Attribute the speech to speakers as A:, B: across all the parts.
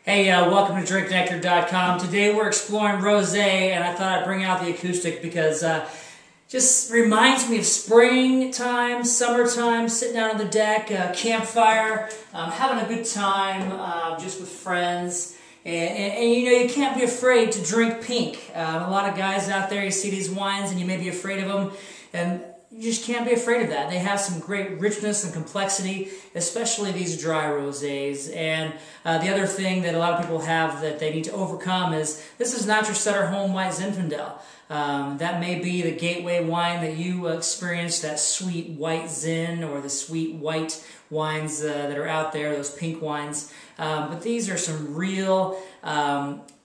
A: Hey, welcome to drinknectar.com. Today we're exploring rosé, and I thought I'd bring out the acoustic because just reminds me of springtime, summertime, sitting out on the deck, campfire, having a good time just with friends. And you know, you can't be afraid to drink pink. A lot of guys out there, you see these wines and you may be afraid of them, and you just can't be afraid of that. They have some great richness and complexity, especially these dry rosés. And the other thing that a lot of people have that they need to overcome is this is not your Sutter Homes White Zinfandel. That may be the gateway wine that you experience, that sweet white Zin or the sweet white wines that are out there, those pink wines. But these are some real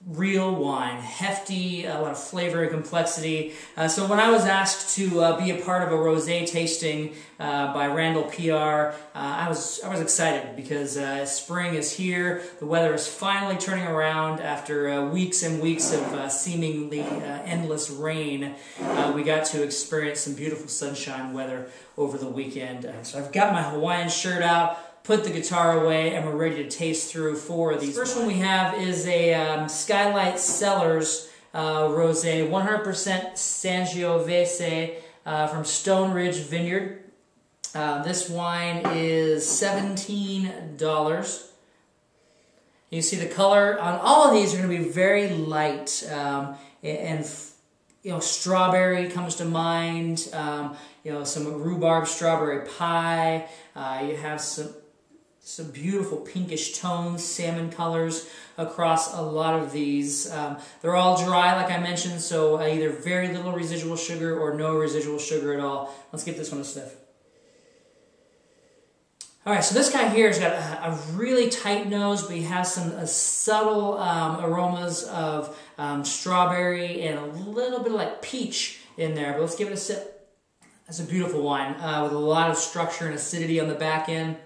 A: wine, hefty, a lot of flavor and complexity. So when I was asked to be a part of a rosé tasting by Randall PR, I was excited because spring is here. The weather is finally turning around after weeks and weeks of seemingly endless rain. We got to experience some beautiful sunshine weather over the weekend. So I've got my Hawaiian shirt out, put the guitar away, and we're ready to taste through 4 of these. The first one we have is a Skylight Cellars Rosé, 100% Sangiovese from Stone Ridge Vineyard. This wine is $17. You see the color on all of these are going to be very light, and you know, strawberry comes to mind. You know, some rhubarb strawberry pie. You have some beautiful pinkish tones, salmon colors across a lot of these. They're all dry, like I mentioned, so either very little residual sugar or no residual sugar at all. Let's give this one a sniff. All right, so this guy here has got a really tight nose, but he has some subtle aromas of strawberry and a little bit of like peach in there. But let's give it a sip. That's a beautiful wine with a lot of structure and acidity on the back end.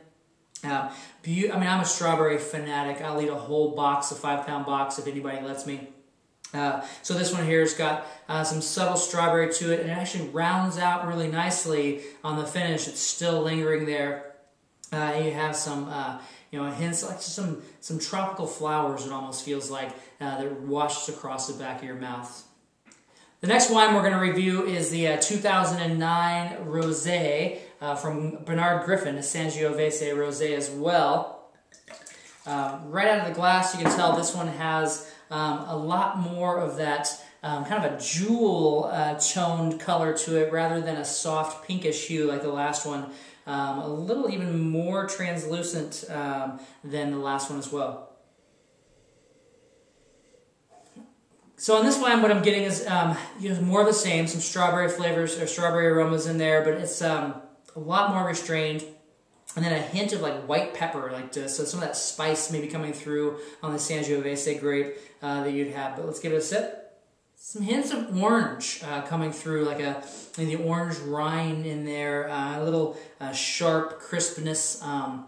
A: I mean, I'm a strawberry fanatic. I'll eat a whole box, a 5-pound box, if anybody lets me. So this one here has got some subtle strawberry to it, and it actually rounds out really nicely on the finish. It's still lingering there. You have some, you know, hints like some tropical flowers. It almost feels like that washes across the back of your mouth. The next wine we're going to review is the 2009 Rosé from Bernard Griffin, a Sangiovese Rosé as well. Right out of the glass, you can tell this one has a lot more of that kind of a jewel-toned color to it rather than a soft pinkish hue like the last one. A little even more translucent than the last one as well. So on this wine, what I'm getting is you know, more of the same, some strawberry flavors or strawberry aromas in there, but it's a lot more restrained, and then a hint of like white pepper, like so some of that spice maybe coming through on the Sangiovese grape that you'd have. But let's give it a sip. Some hints of orange coming through, like the orange rind in there, a little sharp crispness that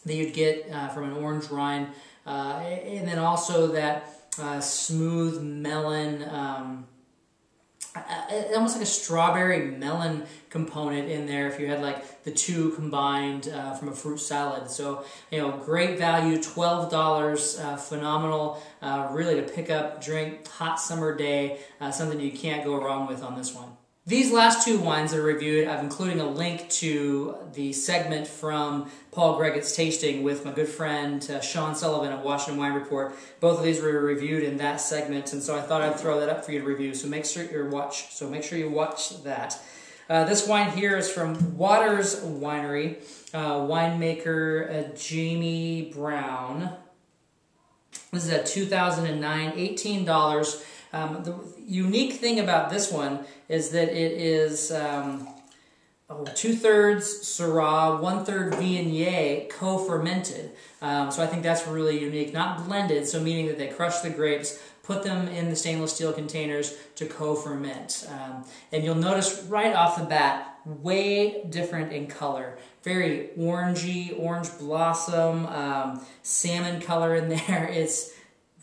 A: you'd get from an orange rind, and then also that smooth melon, almost like a strawberry melon component in there if you had like the two combined from a fruit salad. So, you know, great value, $12, phenomenal, really to pick up, drink, hot summer day, something you can't go wrong with on this one. These last 2 wines that are reviewed, I'm including a link to the segment from Paul Gregutt's tasting with my good friend Sean Sullivan of Washington Wine Report. Both of these were reviewed in that segment, and so I thought I'd throw that up for you to review. So make sure you watch that. This wine here is from WARose Winery, winemaker Jamie Brown. This is a 2009, $18. The unique thing about this one is that it is 2/3 Syrah, 1/3 Viognier, co-fermented. So I think that's really unique. Not blended, so meaning that they crush the grapes, put them in the stainless steel containers to co-ferment. And you'll notice right off the bat, way different in color. Very orangey, orange blossom, salmon color in there. It's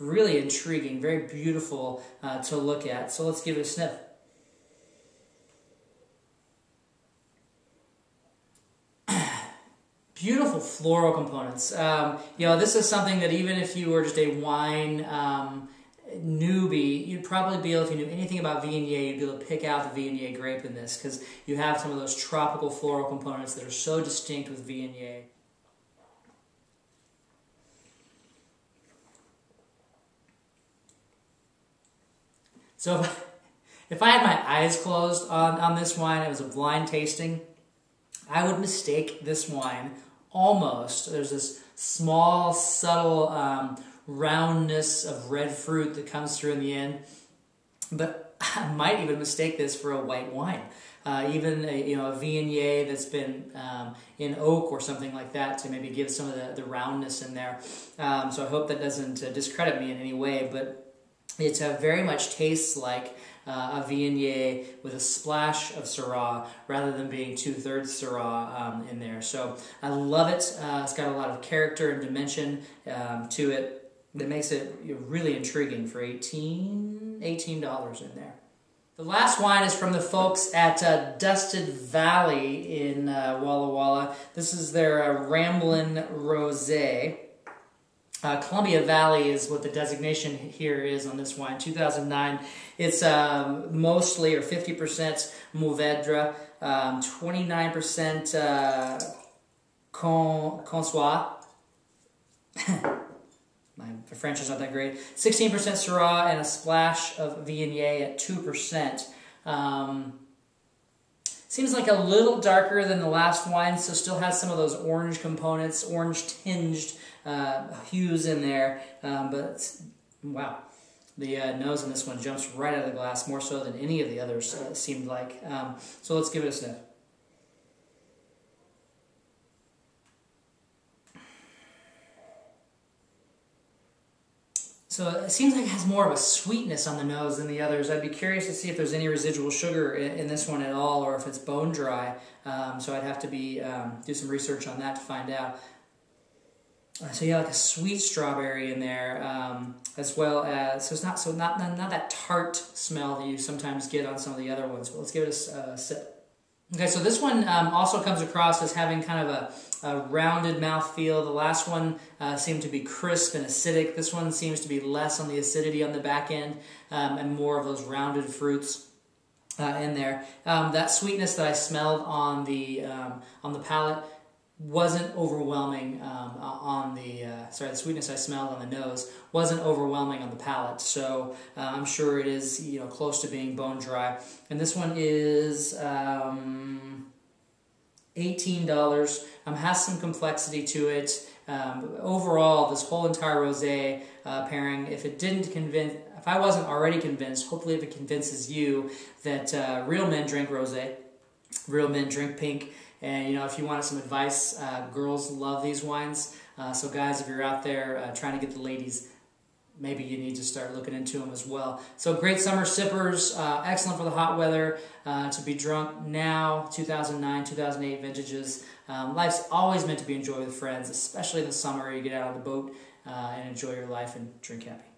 A: really intriguing, very beautiful to look at. So let's give it a sniff. Beautiful floral components. This is something that even if you were just a wine newbie, you'd probably be able, if you knew anything about Viognier, you'd be able to pick out the Viognier grape in this, because you have some of those tropical floral components that are so distinct with Viognier. So if I had my eyes closed on this wine, it was a blind tasting, I would mistake this wine almost. There's this small, subtle roundness of red fruit that comes through in the end, but I might even mistake this for a white wine. Even a Viognier that's been in oak or something like that to maybe give some of the roundness in there. So I hope that doesn't discredit me in any way, but it very much tastes like a Viognier with a splash of Syrah rather than being 2/3 Syrah in there. So I love it. It's got a lot of character and dimension to it that makes it really intriguing for $18 in there. The last wine is from the folks at Dusted Valley in Walla Walla. This is their Ramblin' Rosé. Columbia Valley is what the designation here is on this wine, 2009. It's mostly, or 50% Mourvèdre, 29% Consois. My French is not that great. 16% Syrah and a splash of Viognier at 2%. Seems like a little darker than the last wine, so still has some of those orange components, orange-tinged hues in there. But, wow, the nose in this one jumps right out of the glass, more so than any of the others seemed like. So let's give it a sniff. So it seems like it has more of a sweetness on the nose than the others. I'd be curious to see if there's any residual sugar in this one at all, or if it's bone dry. So I'd have to do some research on that to find out. So yeah, like a sweet strawberry in there, as well as, so it's not that tart smell that you sometimes get on some of the other ones. But let's give it a sip. Okay, so this one also comes across as having kind of a rounded mouthfeel. The last one seemed to be crisp and acidic. This one seems to be less on the acidity on the back end and more of those rounded fruits in there. That sweetness that I smelled on the palate wasn't overwhelming the sweetness I smelled on the nose wasn't overwhelming on the palate, so I'm sure it is close to being bone dry. And this one is $18. Has some complexity to it. Overall, this whole entire rosé pairing, if I wasn't already convinced, hopefully if it convinces you that real men drink rosé, real men drink pink. And if you wanted some advice, girls love these wines. So guys, if you're out there trying to get the ladies, maybe you need to start looking into them as well. So great summer sippers, excellent for the hot weather, to be drunk now, 2009, 2008 vintages. Life's always meant to be enjoyed with friends, especially in the summer. You get out on the boat and enjoy your life and drink happy.